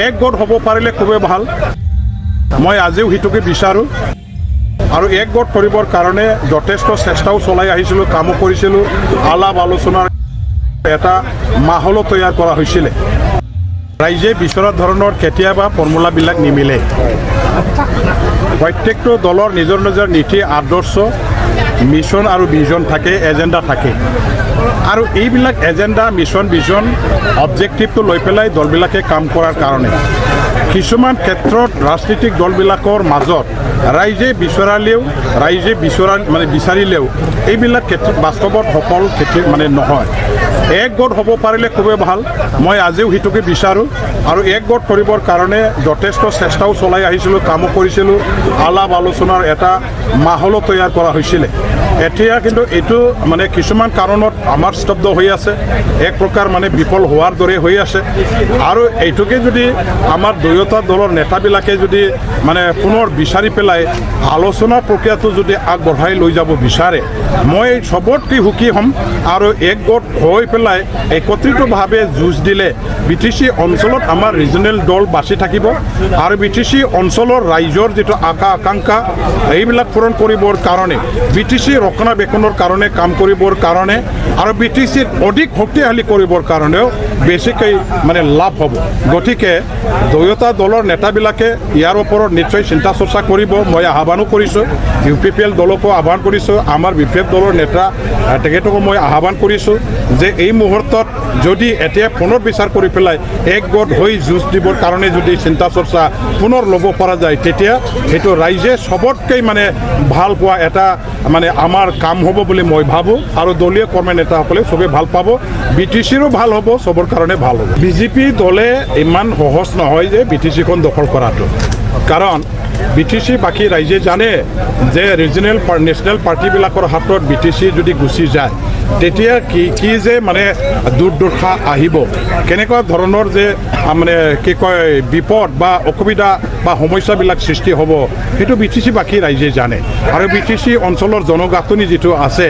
এক গোট হ'ব পাৰিলে খুবেই ভাল। মই আজিও সেইটোকে বিচাৰোঁ আৰু এক গোট কৰিবৰ কাৰণে যথেষ্ট চেষ্টাও চলাই আহিছিলোঁ, কামো কৰিছিলোঁ। আলাপ আলোচনাৰ এটা মাহলো তৈয়াৰ কৰা হৈছিলে। ৰাইজে বিচৰা ধৰণৰ কেতিয়াবা ফৰ্মুলাবিলাক নিমিলে। প্ৰত্যেকটো দলৰ নিজৰ নিজৰ নীতি আদৰ্শ, মিছন আৰু ভিজন থাকে, এজেণ্ডা থাকে। আৰু এইবিলাক এজেণ্ডা, মিছন, ভিজন, অবজেক্টিভটো লৈ পেলাই দলবিলাকে কাম কৰাৰ কাৰণে কিছুমান ক্ষেত্ৰত ৰাজনৈতিক দলবিলাকৰ মাজত ৰাইজে বিচাৰিলেও এইবিলাক ক্ষেত্ৰত বাস্তৱত সফল নহয়। এক গোট হ'ব পাৰিলে খুবেই ভাল। মই আজিও সেইটোকে বিচাৰোঁ আৰু এক গোট কৰিবৰ কাৰণে যথেষ্ট চেষ্টাও চলাই আহিছিলোঁ, কামো কৰিছিলোঁ। আলাপ আলোচনাৰ এটা মাহলো তৈয়াৰ কৰা হৈছিলে। এতিয়া কিন্তু এইটো কিছুমান কাৰণত আমাৰ স্তব্ধ হৈ আছে, এক প্ৰকাৰ বিফল হোৱাৰ দৰে হৈ আছে। আৰু এইটোকে যদি আমাৰ দুয়োটা দলৰ নেতাবিলাকে যদি পুনৰ বিচাৰি পেলাই আলোচনা প্ৰক্ৰিয়াটো যদি আগবঢ়াই লৈ যাব বিচাৰে, মই চবতকৈ সুখী হ'ম। আৰু এক গোট হৈ পেলাই একত্ৰিতভাৱে যুঁজ দিলে BTC অঞ্চলত আমাৰ ৰিজনেল দল বাচি থাকিব আৰু BTC অঞ্চলৰ ৰাইজৰ যিটো আকাংক্ষা এইবিলাক পূৰণ কৰিবৰ কাৰণে, BTC ৰক্ষণাবেক্ষণৰ কাৰণে কাম কৰিবৰ কাৰণে আৰু BTCৰ অধিক শক্তিশালী কৰিবৰ কাৰণেও বেছিকৈ লাভ হ'ব। গতিকে দুয়োটা দলৰ নেতাবিলাকে ইয়াৰ ওপৰত নিশ্চয় চিন্তা চৰ্চা কৰিব। মই আহ্বানো কৰিছোঁ, UPPL দলকো আহ্বান কৰিছোঁ, আমাৰ BPF দলৰ নেতা তেখেতকো মই আহ্বান কৰিছোঁ যে এই মুহূৰ্তত যদি এতিয়া পুনৰ বিচাৰ কৰি পেলাই এক গোট হৈ যুঁজ দিবৰ কাৰণে যদি চিন্তা চৰ্চা পুনৰ ল'ব পৰা যায়, তেতিয়া সেইটো ৰাইজে চবতকৈ ভাল পোৱা এটা আমাৰ কাম হ'ব বুলি মই ভাবোঁ। আৰু দলীয় কৰ্মী নেতাসকলে চবেই ভাল পাব, BTCৰো ভাল হ'ব, চবৰ কাৰণে ভাল হ'ব। BJP দলে ইমান সহজ নহয় যে BTCখন দখল কৰাটো, কাৰণ BTC বাকী ৰাইজে জানে যে ৰিজনেল নেশ্যনেল পাৰ্টিবিলাকৰ হাতত BTC যদি গুচি যায় তেতিয়া কি যে দুৰ্দশা আহিব, কেনেকুৱা ধৰণৰ যে বিপদ বা অসুবিধা বা সমস্যাবিলাক সৃষ্টি হ'ব, সেইটো BTC বাকী ৰাইজে জানে। আৰু BTC অঞ্চলৰ জনগাঁথনি যিটো আছে,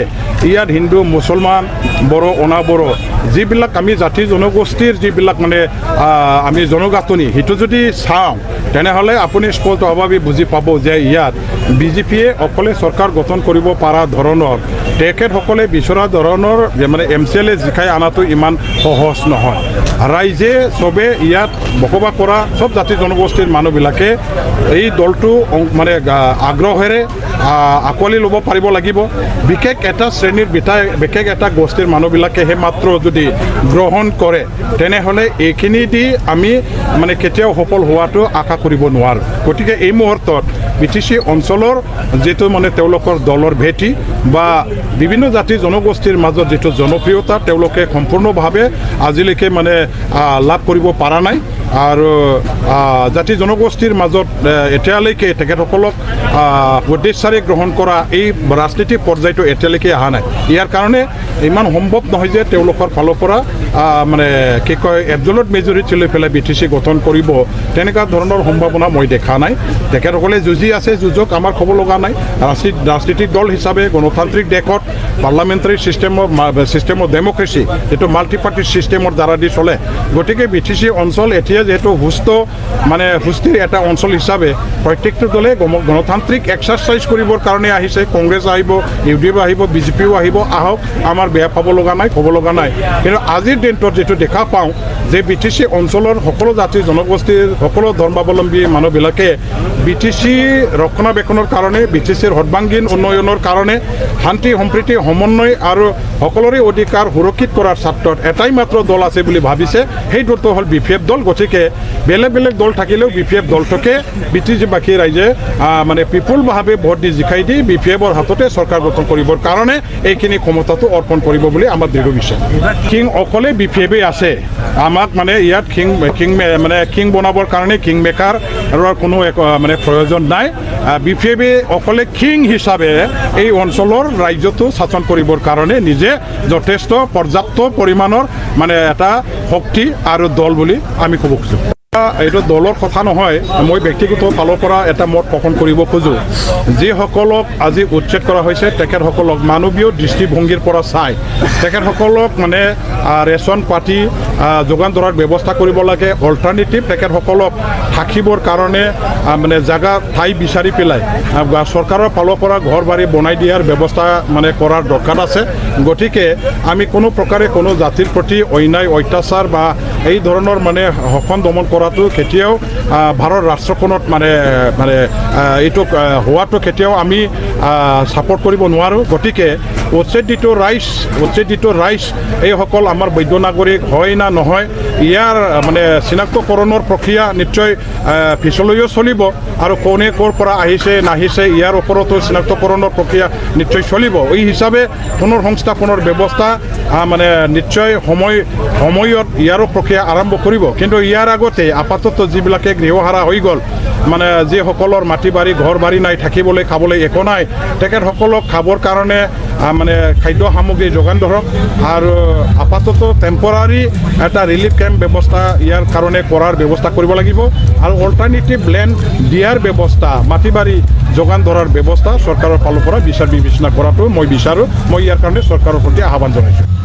ইয়াত হিন্দু, মুছলমান, বড়ো, অনাবড়ো যিবিলাক আমি জাতি জনগোষ্ঠীৰ যিবিলাক আমি জনগাঁথনি, সেইটো যদি চাওঁ তেনেহ'লে আপুনি স্পষ্টভাৱে বুজি পাব যে ইয়াত BJPয়ে অকলে চৰকাৰ গঠন কৰিব পৰা ধৰণৰ, তেখেতসকলে বিচৰা ধৰণৰ MCLA জিকাই অনাটো ইমান সহজ নহয়। ৰাইজে চবে ইয়াত বসবাস কৰা চব জাতি জনগোষ্ঠীৰ মানুহবিলাকে এই দলটো আগ্ৰহেৰে আঁকোৱালি ল'ব পাৰিব লাগিব। বিশেষ এটা শ্ৰেণীৰ বিশেষ এটা গোষ্ঠীৰ মানুহবিলাকেহে মাত্ৰ যদি গ্ৰহণ কৰে, তেনেহ'লে এইখিনি দি আমি কেতিয়াও সফল হোৱাটো আশা কৰিব নোৱাৰোঁ। গতিকে এই মুহূৰ্তত BTC অঞ্চলৰ যিটো তেওঁলোকৰ দলৰ ভেটি বা বিভিন্ন জাতি জনগোষ্ঠীৰ মাজত যিটো জনপ্ৰিয়তা তেওঁলোকে সম্পূৰ্ণভাৱে আজিলৈকে লাভ কৰিব পৰা নাই। আৰু জাতি জনগোষ্ঠীৰ মাজত এতিয়ালৈকে তেখেতসকলক সদস্যৰে গ্ৰহণ কৰা এই ৰাজনীতিক পৰ্যায়টো এতিয়ালৈকে অহা নাই। ইয়াৰ কাৰণে ইমান সম্ভৱ নহয় যে তেওঁলোকৰ ফালৰ পৰা এবজলুট মেজৰিটি লৈ পেলাই BTC গঠন কৰিব, তেনেকুৱা ধৰণৰ সম্ভাৱনা মই দেখা নাই। তেখেতসকলে যুঁজি আছে, যুঁজক, আমাৰ ক'ব লগা নাই। ৰাজনীতিক দল হিচাপে গণতান্ত্ৰিক দেশত পাৰ্লামেণ্টাৰী ছিষ্টেম অফ ডেমক্ৰেচি, যিটো মাল্টি পাৰ্টি ছিষ্টেমৰ দ্বাৰা দি চলে। গতিকে BTC অঞ্চল এতিয়া যিহেতু সুস্থিৰ এটা অঞ্চল হিচাপে প্ৰত্যেকটো দলে গণতান্ত্ৰিক এক্সাৰচাইজ কৰিবৰ কাৰণে আহিছে। কংগ্ৰেছ আহিব, UDF আহিব, BJPও আহিব, আহক, আমাৰ বেয়া পাব লগা নাই, ক'ব লগা নাই। কিন্তু আজিৰ দিনটোত যিটো দেখা পাওঁ যে BTC অঞ্চলৰ সকলো জাতি জনগোষ্ঠীৰ সকলো ধৰ্মাৱলম্বী মানুহবিলাকে BTC ৰক্ষণাবেক্ষণৰ কাৰণে, BTCৰ সৰ্বাংগীন উন্নয়নৰ কাৰণে, শান্তি সম্প্ৰীতি সমন্বয় আৰু সকলোৰে অধিকাৰ সুৰক্ষিত কৰাৰ স্বাৰ্থত এটাই মাত্ৰ দল আছে বুলি ভাবিছে, সেই দলটো হ'ল BPF দল। গতিকে বেলেগ বেলেগ দল থাকিলেও BPF দলটোকে BTC বাকী ৰাইজে বিপুলভাৱে ভোট দি জিকাই দি BPFৰ হাততে চৰকাৰ গঠন কৰিবৰ কাৰণে এইখিনি ক্ষমতাটো অৰ্পণ কৰিব বুলি আমাৰ দৃঢ় বিশ্বাস। কিং অকলে BPFে আছে, আমাক ইয়াত কিং বনাবৰ কাৰণে কিং মেকাৰৰ কোনো প্ৰয়োজন নাই। BPFে অকলে কিং হিচাপে এই অঞ্চলৰ ৰাজ্যটো শাসন কৰিবৰ কাৰণে নিজে যথেষ্ট পৰ্যাপ্ত পৰিমাণৰ এটা শক্তি আৰু দল বুলি আমি ক'ব খুজিছোঁ। এইটো দলৰ কথা নহয়, মই ব্যক্তিগত ফালৰ পৰা এটা মত পোষণ কৰিব খোজোঁ। যিসকলক আজি উচ্ছেদ কৰা হৈছে তেখেতসকলক মানৱীয় দৃষ্টিভংগীৰ পৰা চাই তেখেতসকলক মানে ৰেচন পাতি যোগান ধৰাৰ ব্যৱস্থা কৰিব লাগে। অল্টাৰনেটিভ তেখেতসকলক থাকিবৰ কাৰণে মানে জাগা ঠাই বিচাৰি পেলাই চৰকাৰৰ ফালৰ পৰা ঘৰ বাৰী বনাই দিয়াৰ ব্যৱস্থা মানে কৰাৰ দৰকাৰ আছে। গতিকে আমি কোনো প্ৰকাৰে কোনো জাতিৰ প্ৰতি অন্যায় অত্যাচাৰ বা এই ধৰণৰ মানে শোষণ দমন কৰাটো কেতিয়াও ভাৰত ৰাষ্ট্ৰখনত মানে এইটো হোৱাটো কেতিয়াও আমি ছাপোৰ্ট কৰিব নোৱাৰোঁ। গতিকে উচ্ছেদিত ৰাইজ এইসকল আমাৰ বৈধ নাগৰিক হয় না নহয়, ইয়াৰ মানে চিনাক্তকৰণৰ প্ৰক্ৰিয়া নিশ্চয় পিছলৈও চলিব আৰু কোনে ক'ৰ পৰা আহিছে নাহিছে ইয়াৰ ওপৰতো চিনাক্তকৰণৰ প্ৰক্ৰিয়া নিশ্চয় চলিব। এই হিচাপে পুনৰ সংস্থাপনৰ ব্যৱস্থা মানে নিশ্চয় সময়ত ইয়াৰো প্ৰক্ৰিয়া আৰম্ভ কৰিব। কিন্তু ইয়াৰ আগতে আপাতত যিবিলাকে গৃহহাৰা হৈ গ'ল, মানে যিসকলৰ মাটি বাৰী ঘৰ বাৰী নাই, থাকিবলৈ খাবলৈ একো নাই, তেখেতসকলক খাবৰ কাৰণে মানে খাদ্য সামগ্ৰী যোগান ধৰক আৰু আপাতত টেম্পৰাৰী এটা ৰিলিফ কেম্প ব্যৱস্থা ইয়াৰ কাৰণে কৰাৰ ব্যৱস্থা কৰিব লাগিব আৰু অল্টাৰনেটিভ লেণ্ড দিয়াৰ ব্যৱস্থা, মাটি বাৰী যোগান ধৰাৰ ব্যৱস্থা চৰকাৰৰ ফালৰ পৰা বিচাৰ বিবেচনা কৰাটো মই বিচাৰোঁ। মই ইয়াৰ কাৰণে চৰকাৰৰ প্ৰতি আহ্বান জনাইছোঁ।